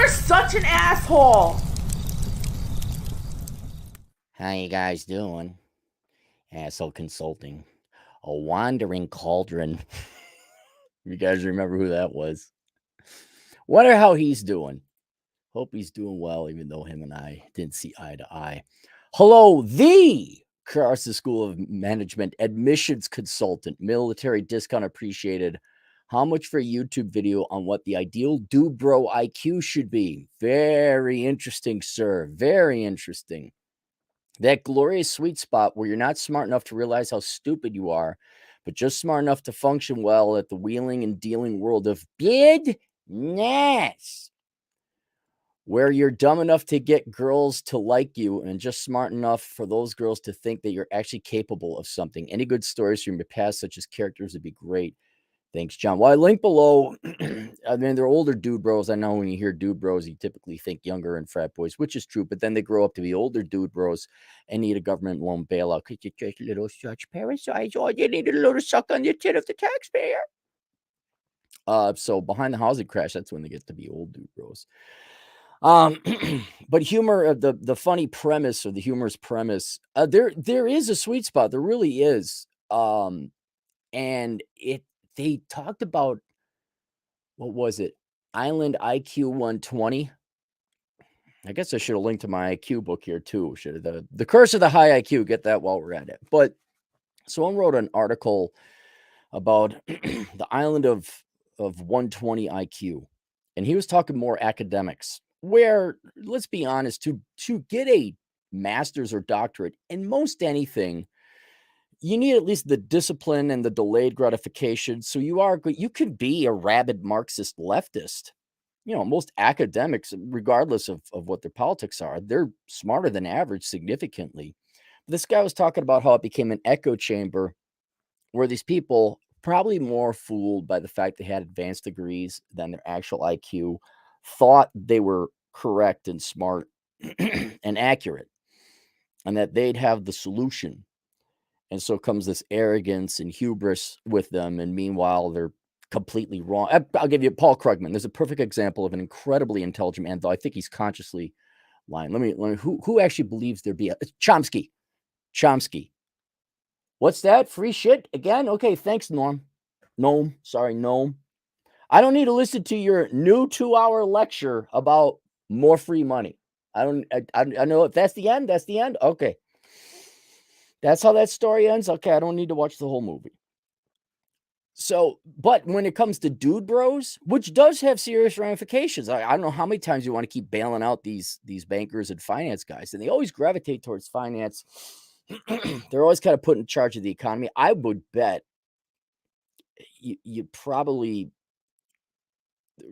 You're such an asshole. How you guys doing? Asshole Consulting. A wandering cauldron. You guys remember who that was? Wonder how he's doing. Hope he's doing well, even though him and I didn't see eye to eye. Hello, the Carson School of Management admissions consultant, military discount appreciated. How much for a YouTube video on what the ideal dude bro IQ should be? Very interesting, sir. Very interesting. That glorious sweet spot where you're not smart enough to realize how stupid you are, but just smart enough to function well at the wheeling and dealing world of business, where you're dumb enough to get girls to like you and just smart enough for those girls to think that you're actually capable of something. Any good stories from your past, such as characters, would be great. Thanks, John. Well, I link below. I mean, they're older dude bros. I know when you hear dude bros, you typically think younger and frat boys, which is true. But then they grow up to be older dude bros and need a government loan bailout because you're just little such parasites. All you need a little suck on your tit of the taxpayer. So behind the housing crash, that's when they get to be old dude bros. But humor, the funny premise or the humorous premise, there is a sweet spot. There really is. And they talked about, what was it? Island IQ 120. I guess I should have linked to my IQ book here too. Should have the Curse of the High IQ. Get that while we're at it. But someone wrote an article about the island of 120 IQ, and he was talking more academics. Where, let's be honest, to get a master's or doctorate in most anything, you need at least the discipline and the delayed gratification. So you could be a rabid Marxist leftist. Most academics, regardless of what their politics are, they're smarter than average significantly. This guy was talking about how it became an echo chamber where these people, probably more fooled by the fact they had advanced degrees than their actual IQ, thought they were correct and smart and accurate, and that they'd have the solution. And so comes this arrogance and hubris with them. And meanwhile, they're completely wrong. I'll give you Paul Krugman. There's a perfect example of an incredibly intelligent man, though I think he's consciously lying. Let me who actually believes there be it's Chomsky. Chomsky. What's that? Free shit again? Okay, thanks, Norm. Gnome. I don't need to listen to your new 2-hour lecture about more free money. I know if that's the end, that's the end. Okay. That's how that story ends. Okay, I don't need to watch the whole movie. So, but when it comes to dude bros, which does have serious ramifications, I don't know how many times you want to keep bailing out these bankers and finance guys, and they always gravitate towards finance. They're always kind of put in charge of the economy. I would bet you probably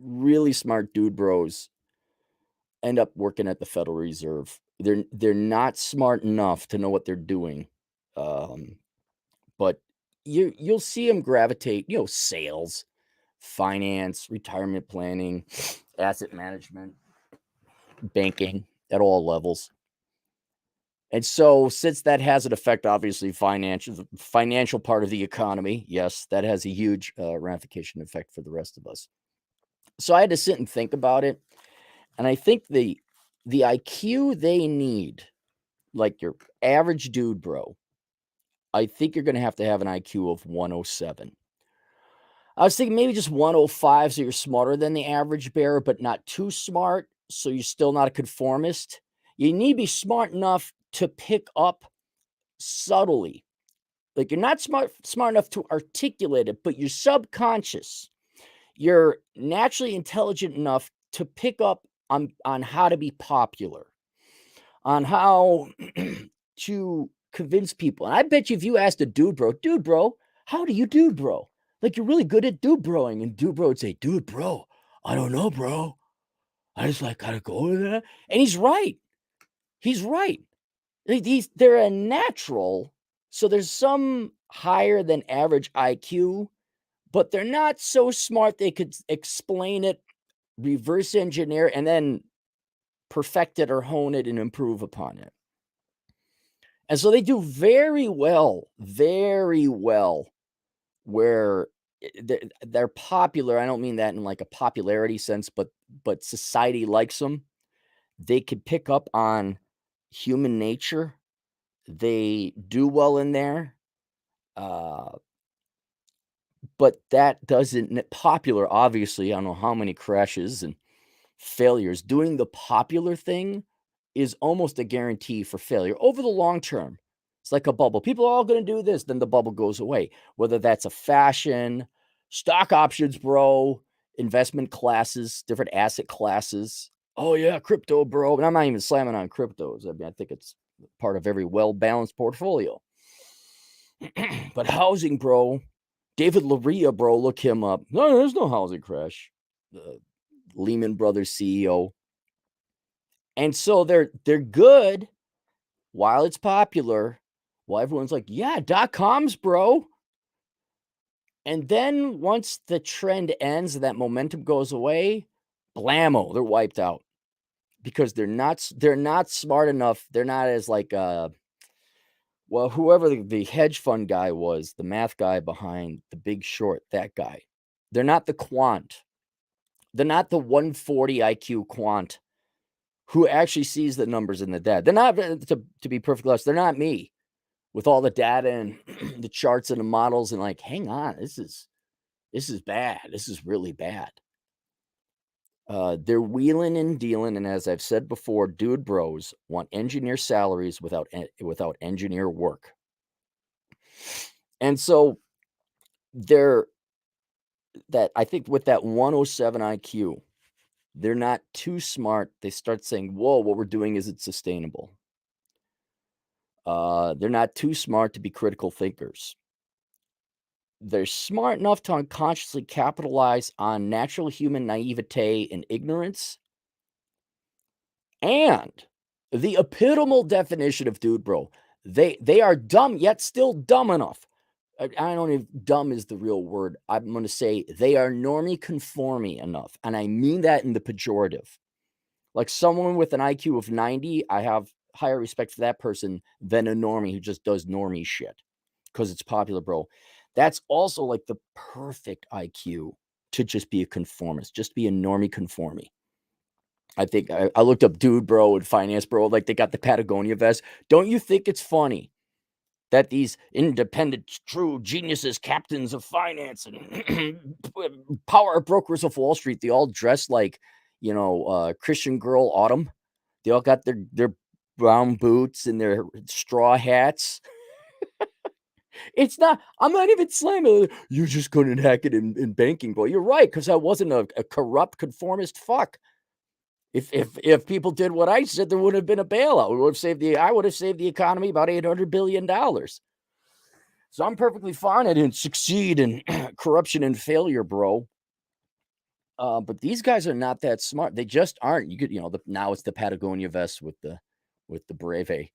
really smart dude bros end up working at the Federal Reserve. They're not smart enough to know what they're doing. But you'll see them gravitate, sales, finance, retirement planning, asset management, banking at all levels. And so since that has an effect, obviously, financial part of the economy, yes, that has a huge ramification effect for the rest of us. So I had to sit and think about it. And I think the IQ they need, like your average dude bro, I think you're going to have an IQ of 107. I was thinking maybe just 105, so you're smarter than the average bear, but not too smart, so you're still not a conformist. You need to be smart enough to pick up subtly. Like you're not smart enough to articulate it, but you're subconscious. You're naturally intelligent enough to pick up on how to be popular, on how to convince people. And I bet you if you asked a dude bro, how do you dude bro? Like you're really good at dude broing. And dude bro would say, dude bro, I don't know, bro. I just like gotta go with that. And he's right. He's right. They're a natural. So there's some higher than average IQ, but they're not so smart they could explain it, reverse engineer, and then perfect it or hone it and improve upon it. And so they do very well where they're popular. I don't mean that in like a popularity sense, but society likes them. They could pick up on human nature. They do well in there. Uh, but that doesn't popular, obviously, I don't know how many crashes and failures. Doing the popular thing is almost a guarantee for failure over the long term. It's like a bubble. People are all going to do this, then the bubble goes away. Whether that's a fashion, stock options, bro, investment classes, different asset classes. Oh yeah, crypto, bro. And I'm not even slamming on cryptos. I mean, I think it's part of every well-balanced portfolio. But housing, bro. David Loria, bro, look him up. No, there's no housing crash. The Lehman Brothers CEO. And so they're good while it's popular. While everyone's like, yeah, .coms, bro. And then once the trend ends and that momentum goes away, blammo, they're wiped out because they're not smart enough. They're not as like well, whoever the hedge fund guy was, the math guy behind The Big Short, that guy. They're not the quant. They're not the 140 IQ quant who actually sees the numbers in the data. They're not, to be perfectly honest, they're not me with all the data and the charts and the models and like, hang on, this is bad. This is really bad. They're wheeling and dealing, and as I've said before, dude bros want engineer salaries without engineer work. And so they're that I think with that 107 IQ, they're not too smart. They start saying, whoa, what we're doing isn't sustainable. They're not too smart to be critical thinkers. They're smart enough to unconsciously capitalize on natural human naivete and ignorance. And the epitomal definition of dude bro, they are dumb yet still dumb enough. I don't know if dumb is the real word. I'm going to say they are normie conforming enough. And I mean that in the pejorative. Like someone with an IQ of 90, I have higher respect for that person than a normie who just does normie shit because it's popular, bro. That's also like the perfect IQ to just be a conformist, just be a normie conformie. I think I looked up dude bro and finance bro, like they got the Patagonia vest. Don't you think it's funny that these independent, true geniuses, captains of finance and power brokers of Wall Street, they all dress like, Christian Girl Autumn. They all got their brown boots and their straw hats. It's not, I'm not even slamming. You just couldn't hack it in banking, boy. You're right, because I wasn't a corrupt conformist fuck. If people did what I said, there would have been a bailout. I would have saved the economy about $800 billion. So I'm perfectly fine. I didn't succeed in corruption and failure, bro. But these guys are not that smart. They just aren't. You could, now it's the Patagonia vest with the Breve.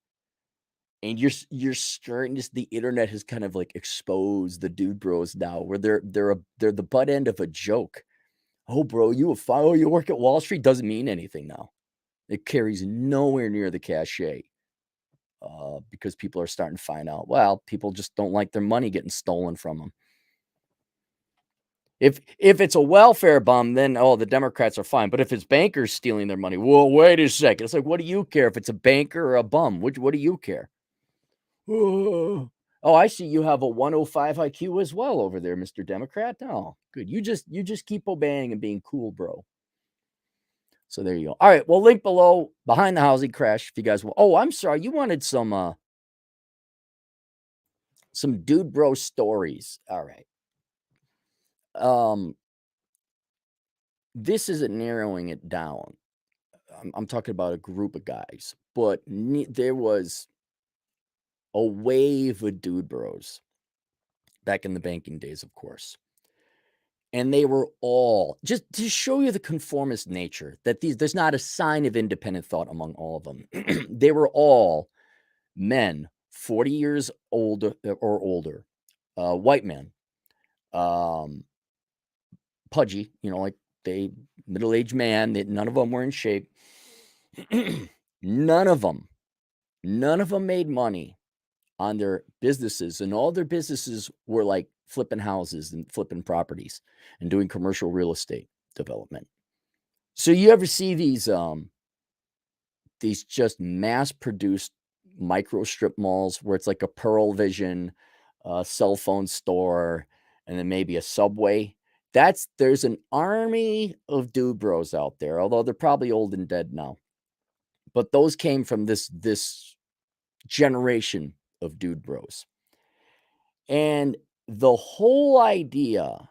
And you're starting to, the internet has kind of like exposed the dude bros now, where they're the butt end of a joke. Oh, bro, you work at Wall Street doesn't mean anything now. It carries nowhere near the cachet. Because people are starting to find out, well, people just don't like their money getting stolen from them. If it's a welfare bum, then the Democrats are fine. But if it's bankers stealing their money, well, wait a second. It's like, what do you care if it's a banker or a bum? What do you care? Oh, I see you have a 105 IQ as well over there, Mr. Democrat. Oh, good. You just keep obeying and being cool, bro. So there you go. All right. Well, link below behind the housing crash if you guys will. Oh, I'm sorry. You wanted some dude bro stories. All right. This isn't narrowing it down. I'm talking about a group of guys, but there was a wave of dude bros back in the banking days, of course. And they were all, just to show you the conformist nature, that there's not a sign of independent thought among all of them. They were all men, 40 years old or older, white men, pudgy, like middle-aged man. None of them were in shape. None of them made money on their businesses, and all their businesses were like flipping houses and flipping properties and doing commercial real estate development. So you ever see these just mass-produced micro strip malls where it's like a Pearl Vision, cell phone store, and then maybe a Subway? There's an army of dude bros out there, although they're probably old and dead now. But those came from this generation of dude bros. And the whole idea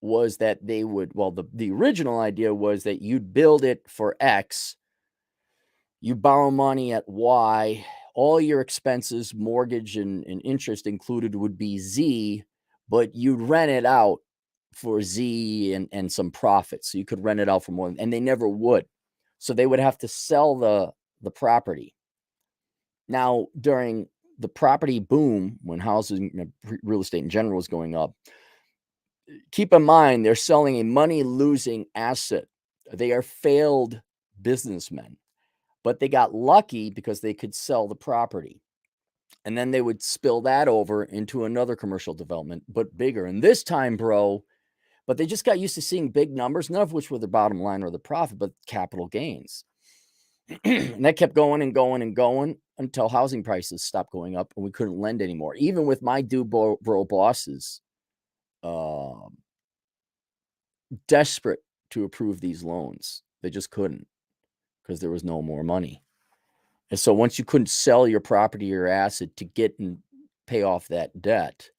was that they would, well, the original idea was that you'd build it for X, you borrow money at Y, all your expenses, mortgage and interest included, would be Z, but you'd rent it out for Z and some profit. So you could rent it out for more, and they never would. So they would have to sell the property. Now, during the property boom, when housing, real estate in general was going up, keep in mind, they're selling a money-losing asset. They are failed businessmen, but they got lucky because they could sell the property. And then they would spill that over into another commercial development, but bigger. And this time, bro, but they just got used to seeing big numbers, none of which were the bottom line or the profit, but capital gains. And that kept going and going and going until housing prices stopped going up and we couldn't lend anymore. Even with my dude bro bosses, desperate to approve these loans, they just couldn't because there was no more money. And so once you couldn't sell your property or asset to get and pay off that debt,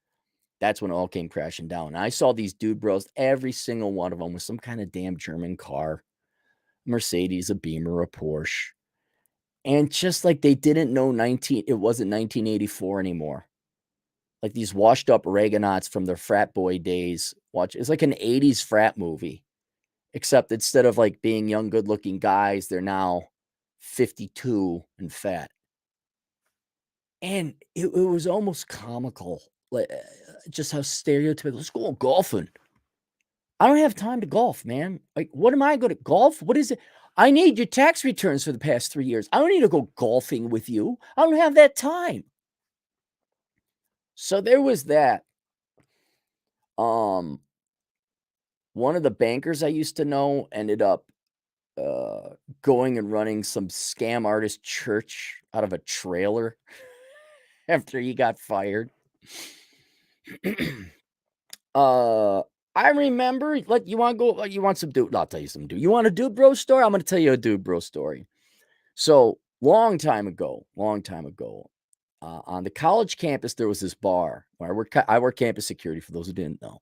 that's when it all came crashing down. And I saw these dude bros, every single one of them with some kind of damn German car, Mercedes, a Beamer, a Porsche. And just like they didn't know it wasn't 1984 anymore. Like these washed up Reaganites from their frat boy days. It's like an 80s frat movie, except instead of like being young, good looking guys, they're now 52 and fat. And it was almost comical, like just how stereotypical. Let's go golfing. I don't have time to golf, man. Like, what am I going to golf? What is it? I need your tax returns for the past 3 years. I don't need to go golfing with you. I don't have that time. So there was that. One of the bankers I used to know ended up going and running some scam artist church out of a trailer after he got fired. I remember, like, you want to go, you want some dude? I'll tell you some dude. You want a dude bro story? I'm going to tell you a dude bro story. So long time ago, on the college campus, there was this bar where I work campus security for those who didn't know.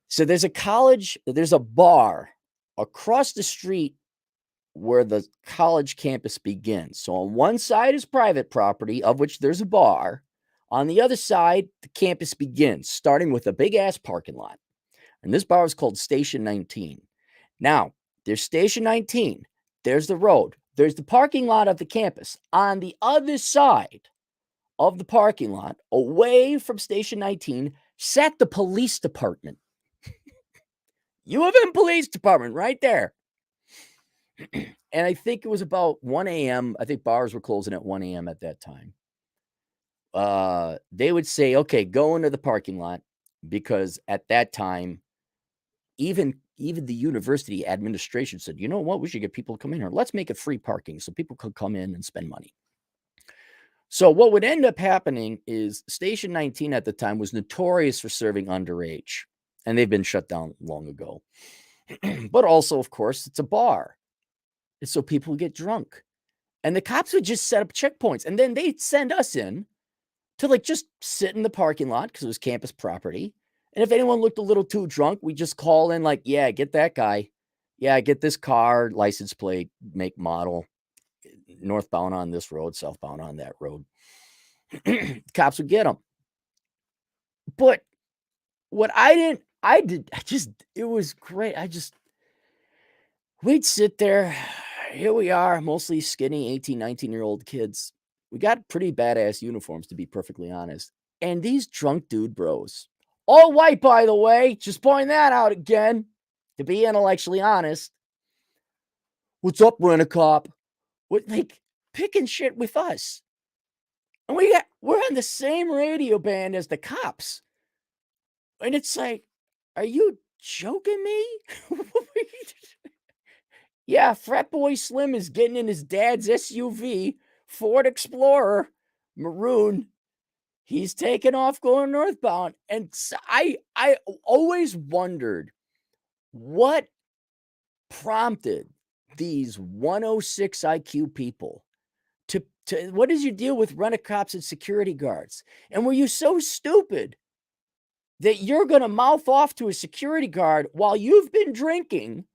So there's a bar across the street where the college campus begins. So on one side is private property, of which there's a bar. On the other side, the campus begins, starting with a big-ass parking lot. And this bar is called Station 19. Now, there's Station 19. There's the road. There's the parking lot of the campus. On the other side of the parking lot, away from Station 19, sat the police department. U of M Police Department right there. And I think it was about 1 a.m. I think bars were closing at 1 a.m. at that time. They would say, okay, go into the parking lot, because at that time, even the university administration said, you know what, we should get people to come in here. Let's make it free parking so people could come in and spend money. So what would end up happening is Station 19 at the time was notorious for serving underage, and they've been shut down long ago. But also, of course, it's a bar. And so people get drunk. And the cops would just set up checkpoints, and then they'd send us in to like just sit in the parking lot because it was campus property. And if anyone looked a little too drunk, we just call in like, yeah, get that guy. Yeah, get this car, license plate, make, model, northbound on this road, southbound on that road. Cops would get them. But what it was great. We'd sit there. Here we are, mostly skinny 18, 19-year-old kids. We got pretty badass uniforms, to be perfectly honest. And these drunk dude bros, all white, by the way, just pointing that out again, to be intellectually honest. What's up, Rent-A-Cop? What, like, picking shit with us. And we're on the same radio band as the cops. And it's like, are you joking me? Yeah, frat boy Slim is getting in his dad's SUV, Ford Explorer, maroon. He's taking off going northbound. And I always wondered what prompted these 106 IQ people to what is your deal with rent-a-cops and security guards? And were you so stupid that you're going to mouth off to a security guard while you've been drinking,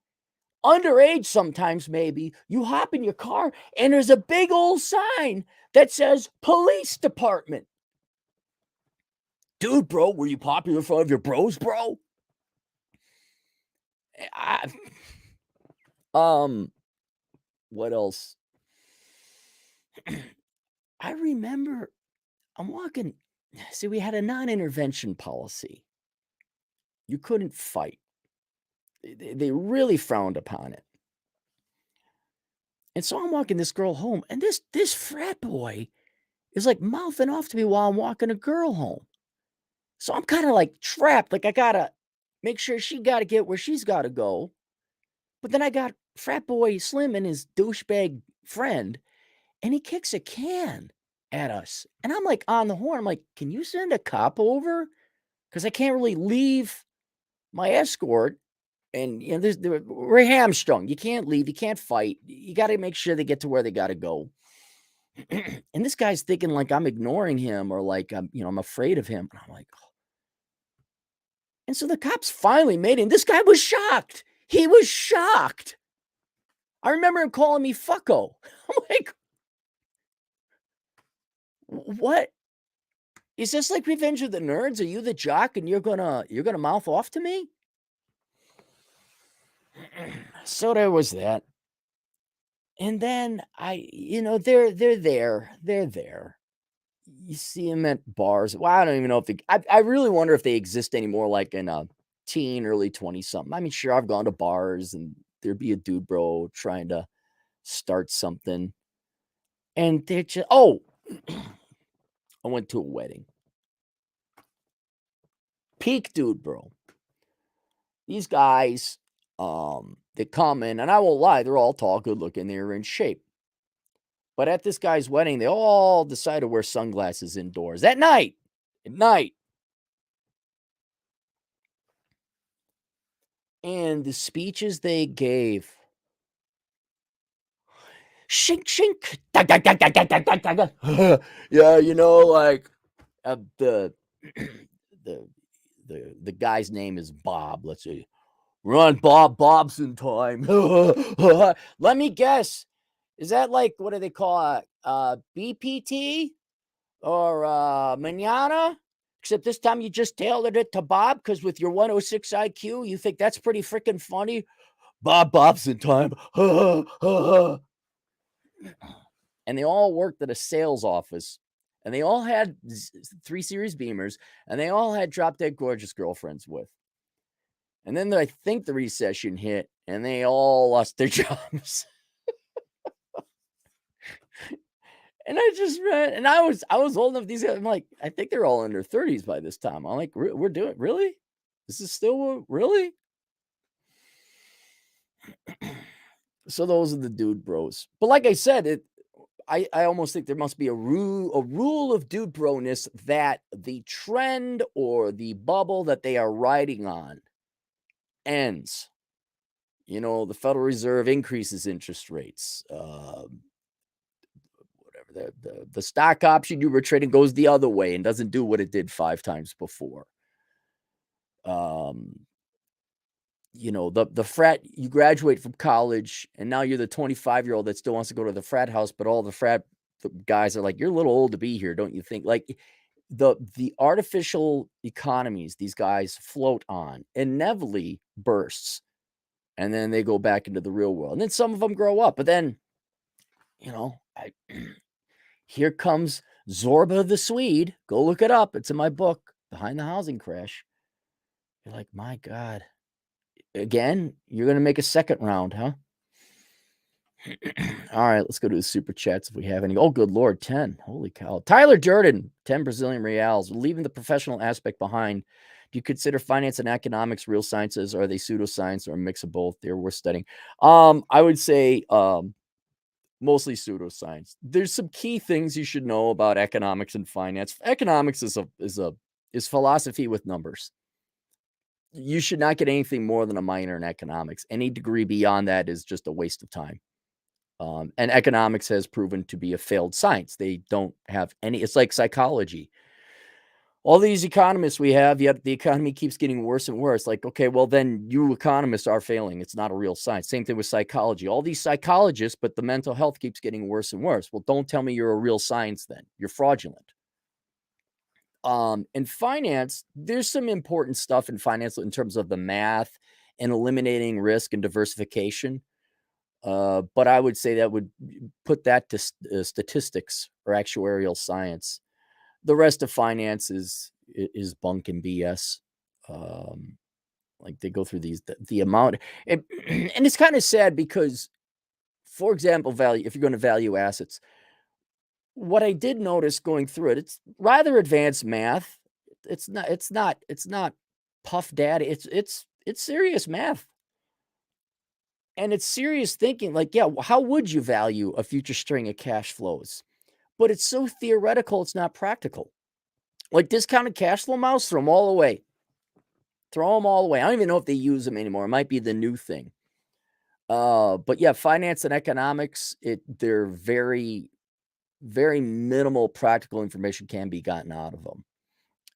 underage sometimes maybe, you hop in your car and there's a big old sign that says police department. Dude, bro, were you popular in front of your bros, bro? What else? I remember I'm walking. See, we had a non-intervention policy. You couldn't fight. They really frowned upon it. And so I'm walking this girl home, and this frat boy is like mouthing off to me while I'm walking a girl home. So I'm kind of like trapped. Like I gotta make sure she gotta get where she's gotta go. But then I got frat boy Slim and his douchebag friend, and he kicks a can at us. And I'm like on the horn. I'm like, can you send a cop over? Because I can't really leave my escort. And you know, we're hamstrung. You can't leave. You can't fight. You got to make sure they get to where they got to go. And this guy's thinking like I'm ignoring him or like I'm afraid of him. And I'm like, oh. And so the cops finally made him. This guy was shocked. He was shocked. I remember him calling me fucko. I'm like, what? Is this like Revenge of the Nerds? Are you the jock and you're gonna mouth off to me? So there was that. And then they're there. You see them at bars. Well, I don't even know if I really wonder if they exist anymore, like in a teen, early 20 something. I mean, sure, I've gone to bars and there'd be a dude bro trying to start something. And they're just, I went to a wedding. Peak dude bro. These guys, they come in, and I won't lie, they're all tall, good looking, they're in shape. But at this guy's wedding, they all decided to wear sunglasses indoors at night. And the speeches they gave. Shink, shink. Yeah, like the guy's name is Bob. Let's see. We're on Bob Bobson time. Let me guess. Is that like, what do they call it? BPT or manana? Except this time you just tailored it to Bob because with your 106 IQ, you think that's pretty freaking funny. Bob Bobson time. And they all worked at a sales office. And they all had 3 Series Beamers. And they all had drop dead gorgeous girlfriends with. And then I think the recession hit. And they all lost their jobs. And I just read, and I was old enough. These guys, I'm like, I think they're all in their 30s by this time. I'm like, we're doing really? This is still really? So those are the dude bros. But like I said, I almost think there must be a rule of dude broness that the trend or the bubble that they are riding on ends. The Federal Reserve increases interest rates. The stock option you were trading goes the other way and doesn't do what it did 5 times before. The frat, you graduate from college and now you're the 25-year-old that still wants to go to the frat house, but all the frat guys are like, you're a little old to be here, don't you think? Like the artificial economies these guys float on inevitably bursts, and then they go back into the real world. And then some of them grow up, but then, here comes Zorba the Swede. Go look it up. It's in my book, Behind the Housing Crash. You're like, my God. Again, you're going to make a second round, huh? All right, let's go to the super chats if we have any. Oh, good Lord, 10. Holy cow. Tyler Durden. 10 Brazilian reals. Leaving the professional aspect behind, do you consider finance and economics real sciences, or are they pseudoscience or a mix of both? They're worth studying. I would say mostly pseudoscience. There's some key things you should know about economics and finance. Economics is philosophy with numbers. You should not get anything more than a minor in economics. Any degree beyond that is just a waste of time. And economics has proven to be a failed science. They don't have any, it's like psychology. All these economists we have, yet the economy keeps getting worse and worse. Like, okay, well, then you economists are failing. It's not a real science. Same thing with psychology. All these psychologists, but the mental health keeps getting worse and worse. Well, don't tell me you're a real science then. You're fraudulent. In finance, there's some important stuff in finance in terms of the math and eliminating risk and diversification. But I would say that would put that to statistics or actuarial science. The rest of finance is bunk and BS. Like they go through the amount, and it's kind of sad because, for example, if you're going to value assets, what I did notice going through it, it's rather advanced math. It's not puff daddy. It's serious math. And it's serious thinking, like, yeah, how would you value a future string of cash flows? But it's so theoretical, it's not practical. Like discounted cash flow amounts, throw them all away. Throw them all away. I don't even know if they use them anymore. It might be the new thing. But yeah, finance and economics, they're very, very minimal practical information can be gotten out of them.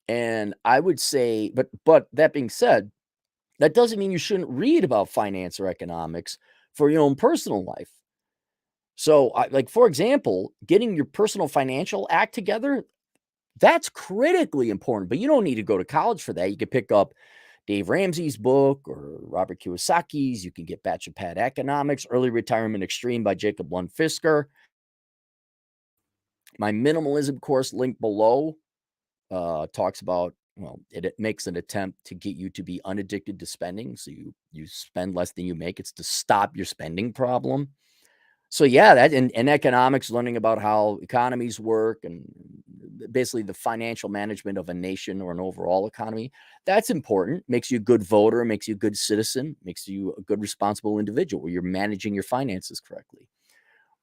And I would say, but that being said, that doesn't mean you shouldn't read about finance or economics for your own personal life. So, like, for example, getting your personal financial act together, that's critically important, but you don't need to go to college for that. You could pick up Dave Ramsey's book or Robert Kiyosaki's. You can get Batch and Pad Economics, Early Retirement Extreme by Jacob Lund Fisker. My minimalism course linked below talks about, well, it makes an attempt to get you to be unaddicted to spending. So you spend less than you make. It's to stop your spending problem. So yeah, that in economics, learning about how economies work and basically the financial management of a nation or an overall economy, that's important. Makes you a good voter, makes you a good citizen, makes you a good responsible individual where you're managing your finances correctly.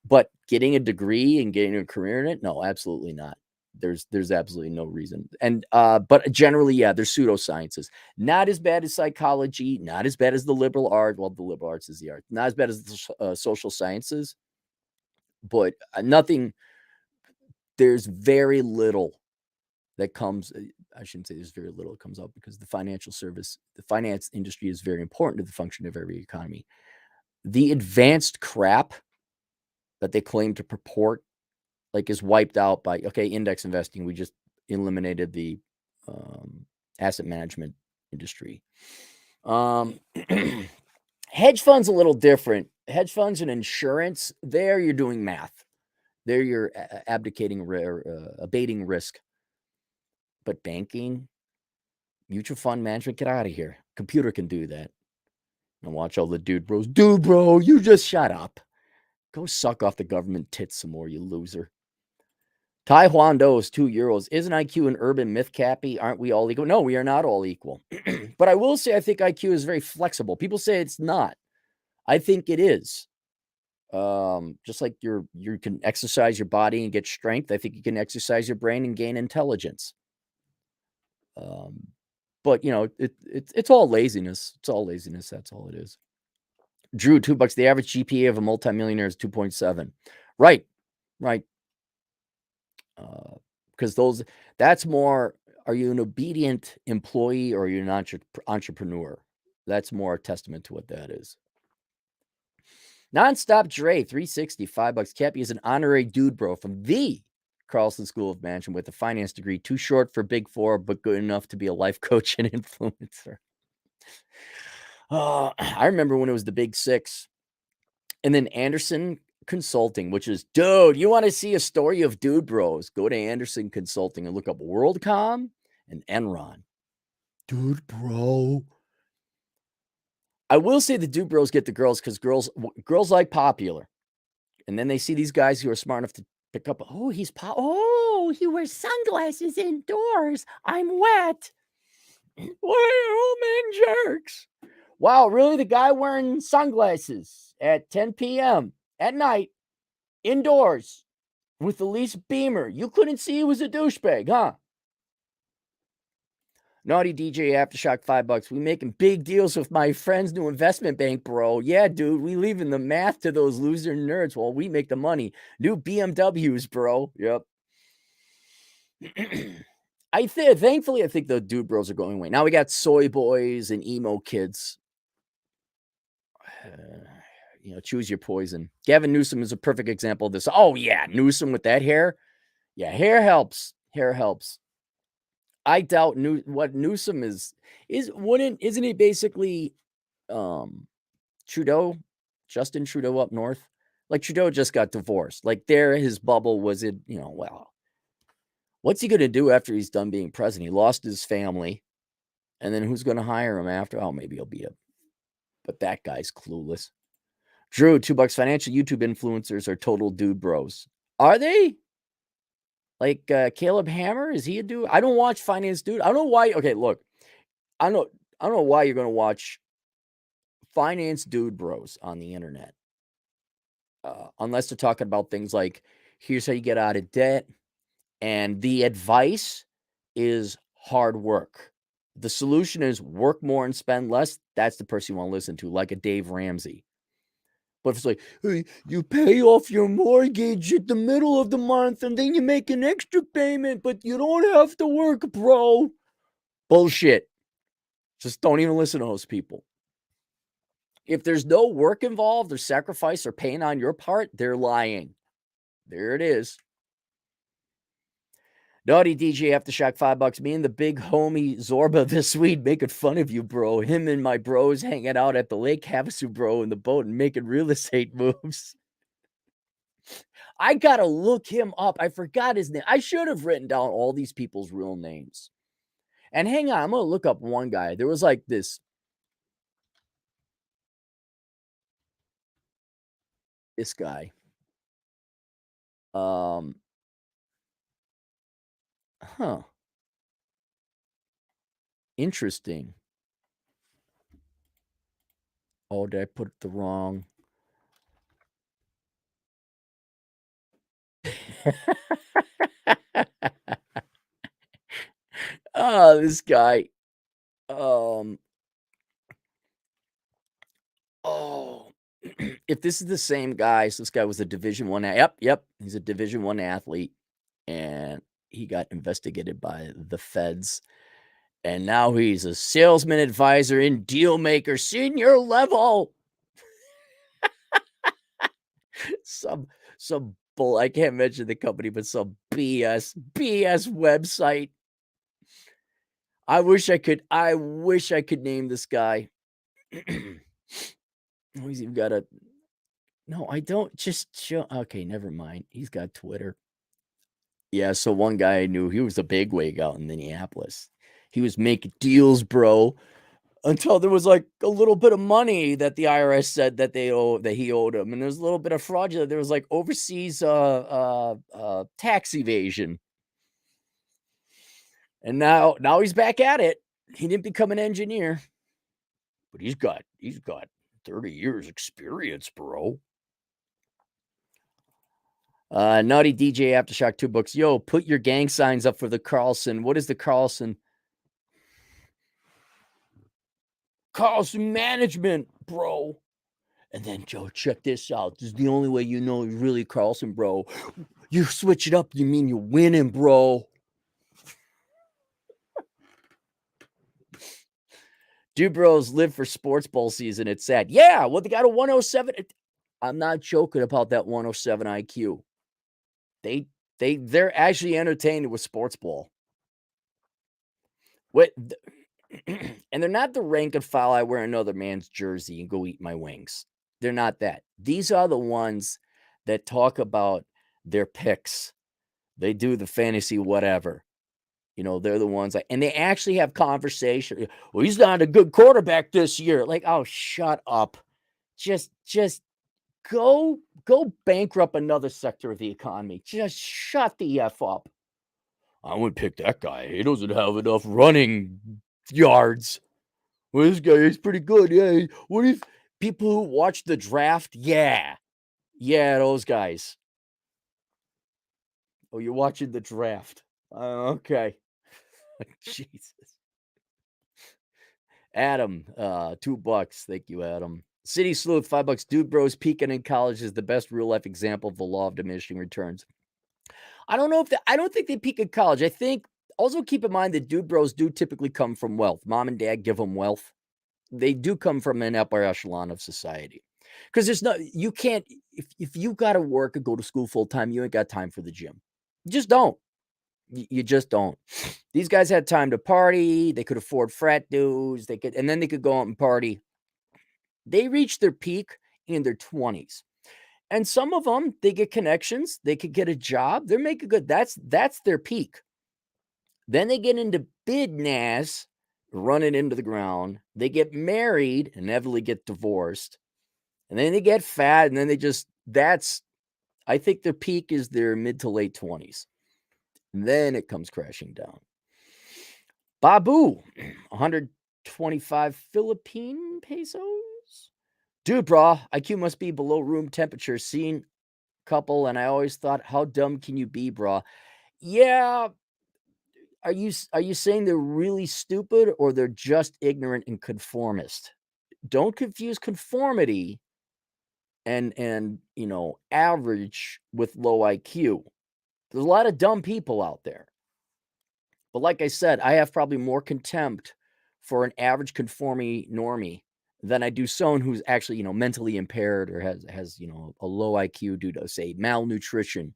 But getting a degree and getting a career in it, no, absolutely not. There's absolutely no reason. And but generally, yeah, they're pseudosciences. Not as bad as psychology, not as bad as the liberal art. Well, the liberal arts is the art. Not as bad as the social sciences, but nothing. There's very little that comes. I shouldn't say there's very little that comes up because the finance industry is very important to the function of every economy. The advanced crap that they claim to purport, like, is wiped out by, okay, index investing. We just eliminated the asset management industry. Hedge funds a little different. Hedge funds and insurance, there you're doing math. There you're abating risk. But banking, mutual fund management, get out of here. Computer can do that. And watch all the dude bros. Dude, bro, you just shut up. Go suck off the government tits some more, you loser. Tai Huan Do is €2. Isn't IQ an urban myth, Cappy? Aren't we all equal? No, we are not all equal. But I will say I think IQ is very flexible. People say it's not. I think it is. Just like you can exercise your body and get strength, I think you can exercise your brain and gain intelligence. But you know, it's all laziness. It's all laziness. That's all it is. Drew, $2. The average GPA of a multimillionaire is 2.7. Right. Because that's more, are you an obedient employee or are you an entrepreneur? That's more a testament to what that is. Nonstop Dre, $3.60, $5. Cappy is an honorary dude bro from the Carlson School of Management with a finance degree, too short for Big Four, but good enough to be a life coach and influencer. I remember when it was the Big Six. And then Anderson Consulting, which is, dude, you want to see a story of dude bros? Go to Anderson Consulting and look up WorldCom and Enron. Dude bro. I will say the dude bros get the girls because girls like popular. And then they see these guys who are smart enough to The couple, oh, oh, he wears sunglasses indoors. I'm wet. Why old men jerks? Wow, really? The guy wearing sunglasses at 10 p.m. at night, indoors, with the lease Beamer. You couldn't see he was a douchebag, huh? Naughty DJ Aftershock, $5. We making big deals with my friend's new investment bank, bro. Yeah, dude, we leaving the math to those loser nerds while we make the money. New BMWs, bro. Yep. Thankfully, I think the dude bros are going away. Now we got soy boys and emo kids. Choose your poison. Gavin Newsom is a perfect example of this. Oh, yeah, Newsom with that hair. Yeah, hair helps. Hair helps. I doubt what Newsom isn't he basically Trudeau, Justin Trudeau up north? Like Trudeau just got divorced. Like his bubble was it, well, what's he going to do after he's done being president? He lost his family. And then who's going to hire him after? Oh, maybe he'll but that guy's clueless. Drew, $2 financial YouTube influencers are total dude bros. Are they? Like Caleb Hammer, is he a dude? I don't watch Finance Dude. I don't know why. Okay, look, I don't know why you're going to watch Finance Dude bros on the internet, unless they're talking about things like here's how you get out of debt, and the advice is hard work. The solution is work more and spend less. That's the person you want to listen to, like a Dave Ramsey. But if it's like, hey, you pay off your mortgage at the middle of the month and then you make an extra payment, but you don't have to work, bro. Bullshit. Just don't even listen to those people. If there's no work involved or sacrifice or pain on your part, they're lying. There it is. Naughty DJ Aftershock, $5. Me and the big homie Zorba this week making fun of you, bro. Him and my bros hanging out at the Lake Havasu, bro, in the boat and making real estate moves. I gotta look him up. I forgot his name. I should have written down all these people's real names. And hang on, I'm gonna look up one guy. There was like this guy. Interesting. Oh, did I put the wrong? Oh, this guy. Oh, if this is the same guy, so this guy was a Division I. Yep. He's a Division I athlete, and he got investigated by the feds. And now he's a salesman advisor in Dealmaker senior level. some bull. I can't mention the company, but some BS website. I wish I could name this guy. He's even got no, I don't just show. Okay, never mind. He's got Twitter. Yeah, so one guy I knew, he was a bigwig out in Minneapolis. He was making deals, bro, until there was like a little bit of money that the IRS said that he owed him, and there's a little bit of fraudulent. There was like overseas tax evasion, and now he's back at it. He didn't become an engineer, but he's got 30 years experience, bro. Naughty DJ Aftershock, $2. Yo, put your gang signs up for the Carlson. What is the Carlson? Carlson Management, bro. And then, Joe, check this out. This is the only way you know you're really Carlson, bro. You switch it up, you mean you're winning, bro. Dude bros live for sports ball season. It's sad. Yeah, well, they got a 107. I'm not joking about that 107 IQ. They're actually entertained with sports ball. And they're not the rank and file I wear another man's jersey and go eat my wings. They're not that. These are the ones that talk about their picks. They do the fantasy whatever. They're the ones and they actually have conversation. Well, he's not a good quarterback this year. Like, oh, shut up. Just Go bankrupt another sector of the economy. Just shut the F up. I would pick that guy. He doesn't have enough running yards. Well, this guy is pretty good. Yeah. What if people who watch the draft? Yeah. Yeah, those guys. Oh, you're watching the draft. Okay. Jesus. Adam, $2. Thank you, Adam. City Sleuth, $5. Dude Bros peaking in college is the best real life example of the law of diminishing returns. I don't think they peak in college. I think also keep in mind that Dude Bros do typically come from wealth. Mom and dad give them wealth. They do come from an upper echelon of society. Because there's no, you can't, if you got to work and go to school full time, you ain't got time for the gym. You just don't. You just don't. These guys had time to party. They could afford frat dues. And then they could go out and party. They reached their peak in their 20s. And some of them, they get connections. They could get a job. They're making good. That's their peak. Then they get into business, running into the ground. They get married, inevitably get divorced. And then they get fat. And then I think their peak is their mid to late 20s. Then it comes crashing down. Babu, 125 Philippine pesos. Dude, bro, IQ must be below room temperature. Seen couple, and I always thought, how dumb can you be, bro? Yeah. Are you saying they're really stupid or they're just ignorant and conformist? Don't confuse conformity and average with low IQ. There's a lot of dumb people out there. But like I said, I have probably more contempt for an average conforming normie than I do someone who's actually, mentally impaired or has a low IQ due to, say, malnutrition,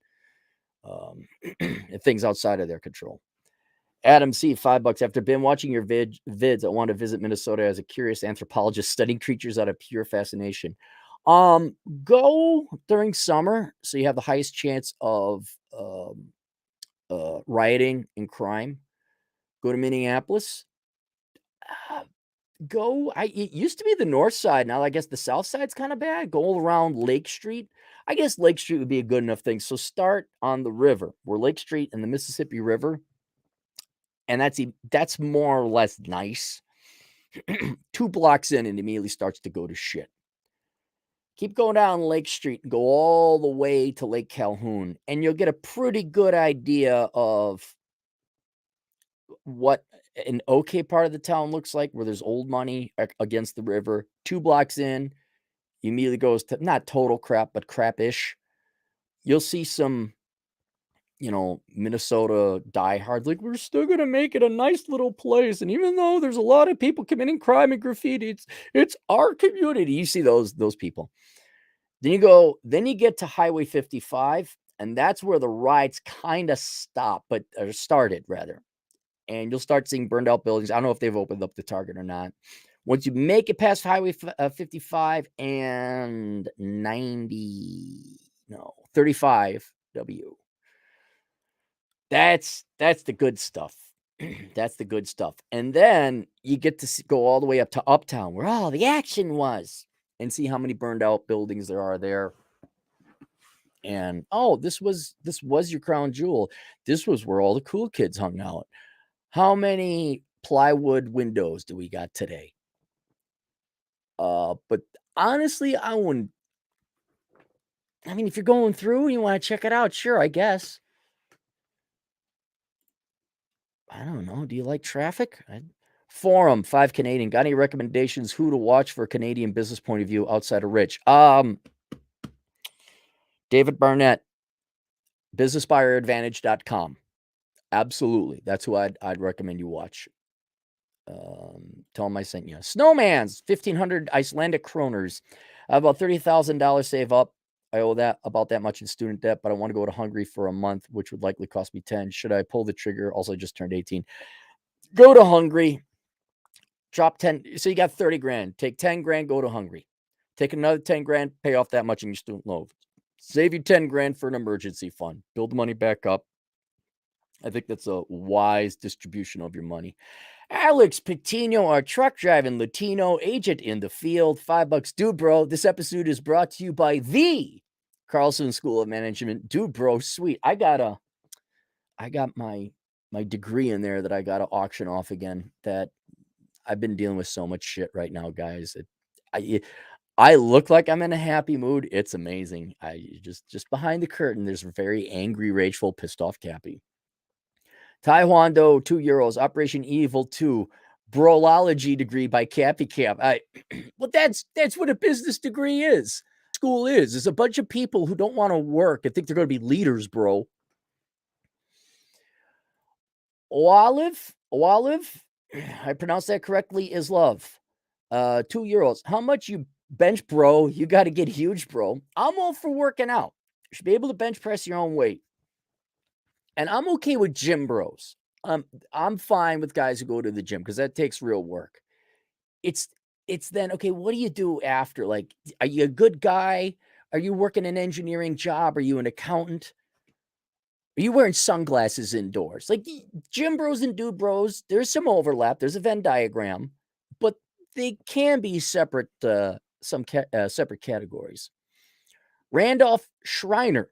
and things outside of their control. Adam C, $5. After been watching your vids, I want to visit Minnesota as a curious anthropologist studying creatures out of pure fascination. Go during summer, so you have the highest chance of rioting and crime. Go to Minneapolis. It used to be the north side. Now I guess the south side's kind of bad. Go around Lake Street. I guess Lake Street would be a good enough thing. So start on the river, where Lake Street and the Mississippi River. And that's more or less nice. 2 blocks in, and immediately starts to go to shit. Keep going down Lake Street and go all the way to Lake Calhoun, and you'll get a pretty good idea of what an okay part of the town looks like, where there's old money against the river. 2 blocks in, immediately goes to not total crap, but crap-ish. You'll see some, Minnesota diehards, like, we're still going to make it a nice little place. And even though there's a lot of people committing crime and graffiti, it's our community. You see those people. Then you get to Highway 55, and that's where the riots kind of started rather. And you'll start seeing burned out buildings. I don't know if they've opened up the Target or not. Once you make it past Highway 55 and 35W, that's the good stuff. That's the good stuff. And then you get to go all the way up to Uptown, where all the action was, and see how many burned out buildings there are there. And this was your crown jewel. This was where all the cool kids hung out. How many plywood windows do we got today? But honestly, if you're going through and you want to check it out, sure, I guess. I don't know. Do you like traffic? Forum, 5 Canadian. Got any recommendations who to watch for a Canadian business point of view outside of Rich? David Barnett, businessbuyeradvantage.com. Absolutely. That's who I'd recommend you watch. Tell him I sent you. Snowman's 1,500 Icelandic kroners. I have about $30,000 save up. I owe about that much in student debt, but I want to go to Hungary for a month, which would likely cost me 10. Should I pull the trigger? Also, I just turned 18. Go to Hungary. Drop 10. So you got 30 grand. Take 10 grand, go to Hungary. Take another 10 grand, pay off that much in your student loan. Save you 10 grand for an emergency fund. Build the money back up. I think that's a wise distribution of your money. Alex Patino, our truck driving Latino agent in the field. $5. Dude, bro, this episode is brought to you by the Carlson School of Management. Dude, bro, sweet. I got my degree in there that I got to auction off again. That I've been dealing with so much shit right now, guys. I look like I'm in a happy mood. It's amazing. I just behind the curtain, there's a very angry, rageful, pissed off Cappy. Taekwondo, €2. Operation Evil 2. Brology degree by Cappy Cap. Well, that's what a business degree is. School is. There's a bunch of people who don't want to work and think they're going to be leaders, bro. Olive, I pronounced that correctly, is love. €2. How much you bench, bro? You got to get huge, bro. I'm all for working out. You should be able to bench press your own weight. And I'm okay with gym bros. I'm fine with guys who go to the gym because that takes real work. It's then, okay, what do you do after? Like, are you a good guy? Are you working an engineering job? Are you an accountant? Are you wearing sunglasses indoors? Like, gym bros and dude bros, there's some overlap. There's a Venn diagram, but they can be separate, separate categories. Randolph Schreiner,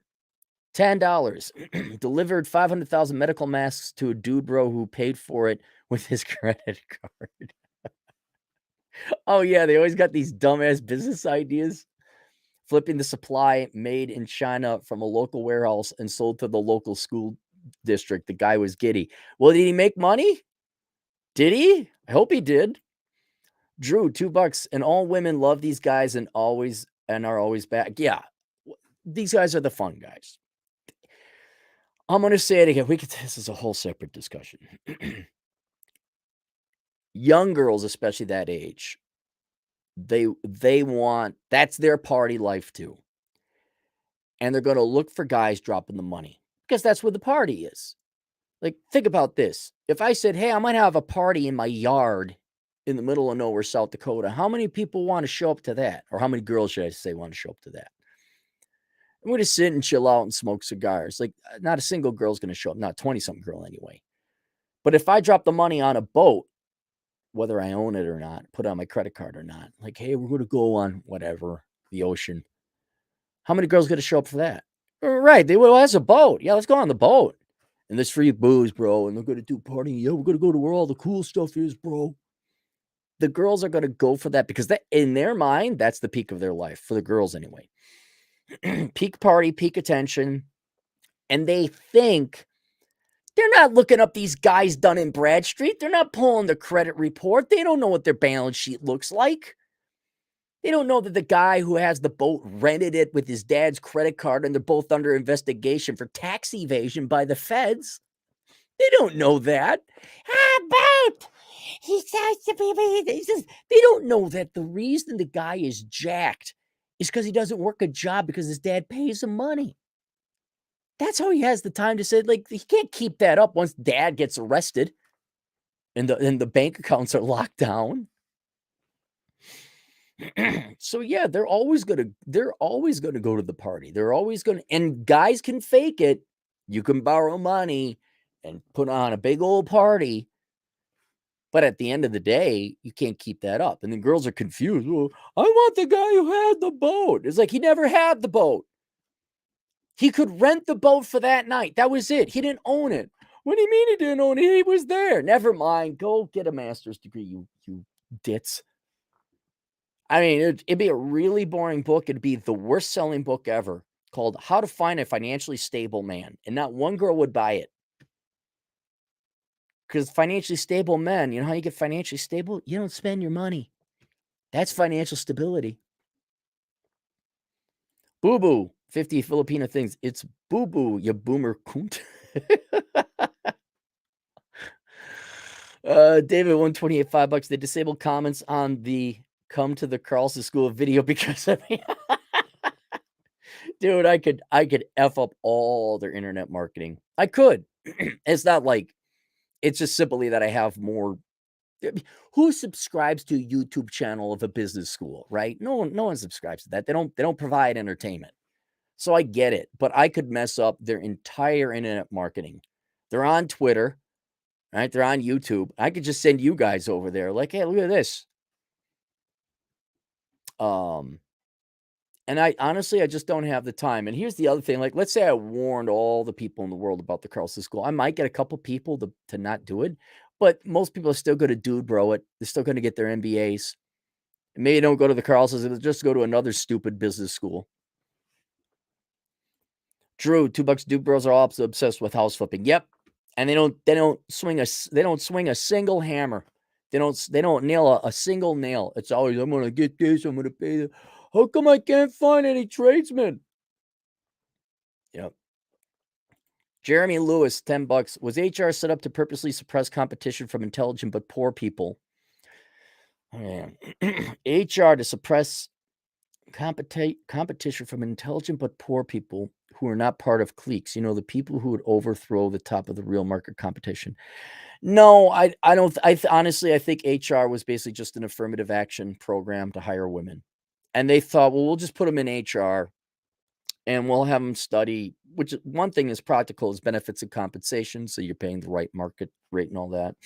$10. Delivered 500,000 medical masks to a dude bro who paid for it with his credit card. Oh, yeah, they always got these dumbass business ideas. Flipping the supply made in China from a local warehouse and sold to the local school district. The guy was giddy. Well, did he make money? Did he? I hope he did. Drew, $2. And all women love these guys and are always back. Yeah, these guys are the fun guys. I'm going to say it again. This is a whole separate discussion. Young girls, especially that age, they want, that's their party life too. And they're going to look for guys dropping the money because that's where the party is. Like, think about this. If I said, hey, I might have a party in my yard in the middle of nowhere, South Dakota, how many people want to show up to that? Or how many girls, should I say, want to show up to that? I'm going to sit and chill out and smoke cigars. Like, not a single girl's going to show up. Not 20-something girl anyway. But if I drop the money on a boat, whether I own it or not, put it on my credit card or not, like, hey, we're going to go on whatever, the ocean. How many girls going to show up for that? Right. Well, that's a boat. Yeah, let's go on the boat. And there's free booze, bro. And they're going to do partying. Yeah, we're going to go to where all the cool stuff is, bro. The girls are going to go for that because that, in their mind, that's the peak of their life, for the girls anyway. Peak party, peak attention. And they think they're not looking up these guys Dun and Bradstreet. They're not pulling the credit report. They don't know what their balance sheet looks like. They don't know that the guy who has the boat rented it with his dad's credit card and they're both under investigation for tax evasion by the feds. They don't know that. Boat! He says to be. They don't know that the reason the guy is jacked is because he doesn't work a job because his dad pays him money. That's how he has the time to say, like, he can't keep that up once dad gets arrested and the bank accounts are locked down. So yeah, they're always gonna go to the party. They're always gonna, and guys can fake it. You can borrow money and put on a big old party. But at the end of the day, you can't keep that up. And then girls are confused. Well, I want the guy who had the boat. It's like, he never had the boat. He could rent the boat for that night. That was it. He didn't own it. What do you mean he didn't own it? He was there. Never mind. Go get a master's degree, you dits. I mean, it'd be a really boring book. It'd be the worst selling book ever, called How to Find a Financially Stable Man. And not one girl would buy it. Because financially stable men, you know how you get financially stable? You don't spend your money. That's financial stability. Boo-boo, 50 Filipino things. It's boo-boo, you boomer kunt. David, 128, $5. They disabled comments on the come to the Carlson School of Video because of me. Dude, I could F up all their internet marketing. I could. It's not like, it's just simply that I have more. Who subscribes to a YouTube channel of a business school, right? No one subscribes to that. They don't provide entertainment. So I get it, but I could mess up their entire internet marketing They're on Twitter, right? They're on YouTube. I could just send you guys over there, like, hey, look at this. And I honestly, I just don't have the time. And here's the other thing, like, let's say I warned all the people in the world about the Carlson School. I might get a couple people to not do it, but most people are still going to dude bro it. They're still going to get their MBAs. Maybe don't go to the Carlsons, they'll just go to another stupid business school. Drew, $2 dude bros are all obsessed with house flipping. Yep. And they don't swing a single hammer. They don't nail a single nail. It's always, I'm gonna get this, I'm gonna pay that. How come I can't find any tradesmen? Yep. Jeremy Lewis, $10. Was HR set up to purposely suppress competition from intelligent but poor people? Oh, man. HR to suppress competition from intelligent but poor people who are not part of cliques. You know, the people who would overthrow the top of the real market competition. No, I don't. Honestly, I think HR was basically just an affirmative action program to hire women, and they thought, well, we'll just put them in HR, and we'll have them study. Which one thing is practical is benefits and compensation, so you're paying the right market rate and all that.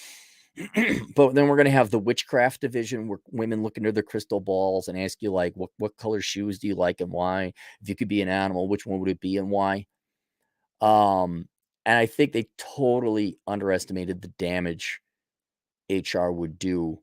But then we're going to have the witchcraft division where women look into their crystal balls and ask you, like, what color shoes do you like and why? If you could be an animal, which one would it be and why? And I think they totally underestimated the damage HR would do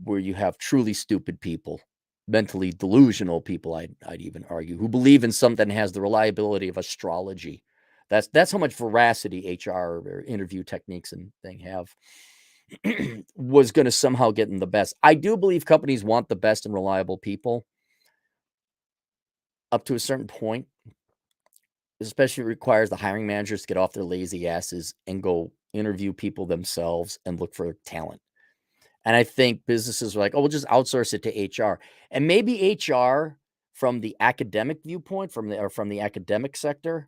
where you have truly stupid people, mentally delusional people, I'd even argue, who believe in something that has the reliability of astrology. That's how much veracity HR or interview techniques and thing have. Was going to somehow get them the best. I do believe companies want the best and reliable people up to a certain point, especially requires the hiring managers to get off their lazy asses and go interview people themselves and look for talent. And I think businesses are like, oh, we'll just outsource it to HR. And maybe HR from the academic viewpoint, from the academic sector,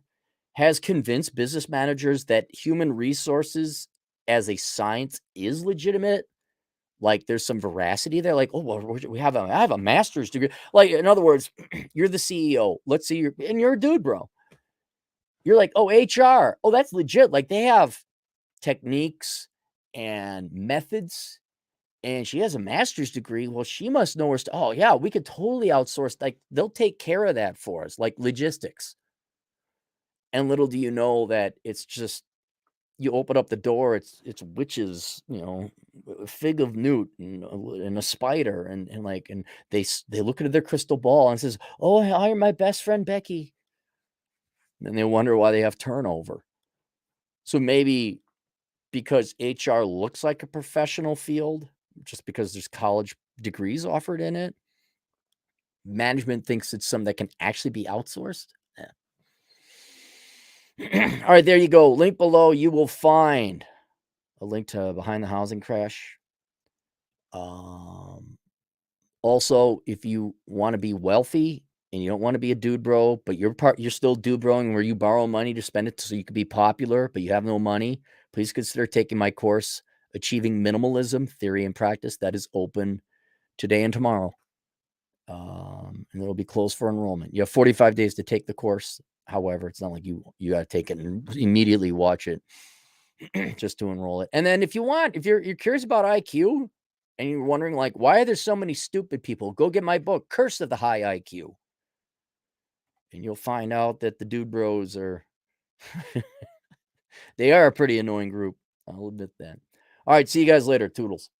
has convinced business managers that human resources as a science is legitimate. Like there's some veracity there. Like, oh, well, I have a master's degree. Like, in other words, you're the CEO. Let's see and you're a dude, bro. You're like, oh, HR. Oh, that's legit. Like they have techniques and methods, and she has a master's degree. Well, she must know her stuff. Oh, yeah, we could totally outsource. Like they'll take care of that for us, like logistics. And little do you know that it's just you open up the door, it's witches, a fig of newt and a spider, and they look into their crystal ball and says, "Oh, hire my best friend Becky." And they wonder why they have turnover. So maybe because HR looks like a professional field, just because there's college degrees offered in it, management thinks it's something that can actually be outsourced. All right, there you go. Link below, you will find a link to Behind the Housing Crash. Also, if you want to be wealthy and you don't want to be a dude bro, but you're still dude broing where you borrow money to spend it so you could be popular, but you have no money, please consider taking my course, Achieving Minimalism, Theory and Practice. That is open today and tomorrow. And it'll be closed for enrollment. You have 45 days to take the course. However, it's not like you got to take it and immediately watch it just to enroll it. And then if you're curious about IQ and you're wondering, like, why are there so many stupid people? Go get my book, Curse of the High IQ. And you'll find out that the dude bros are, they are a pretty annoying group. I'll admit that. All right. See you guys later. Toodles.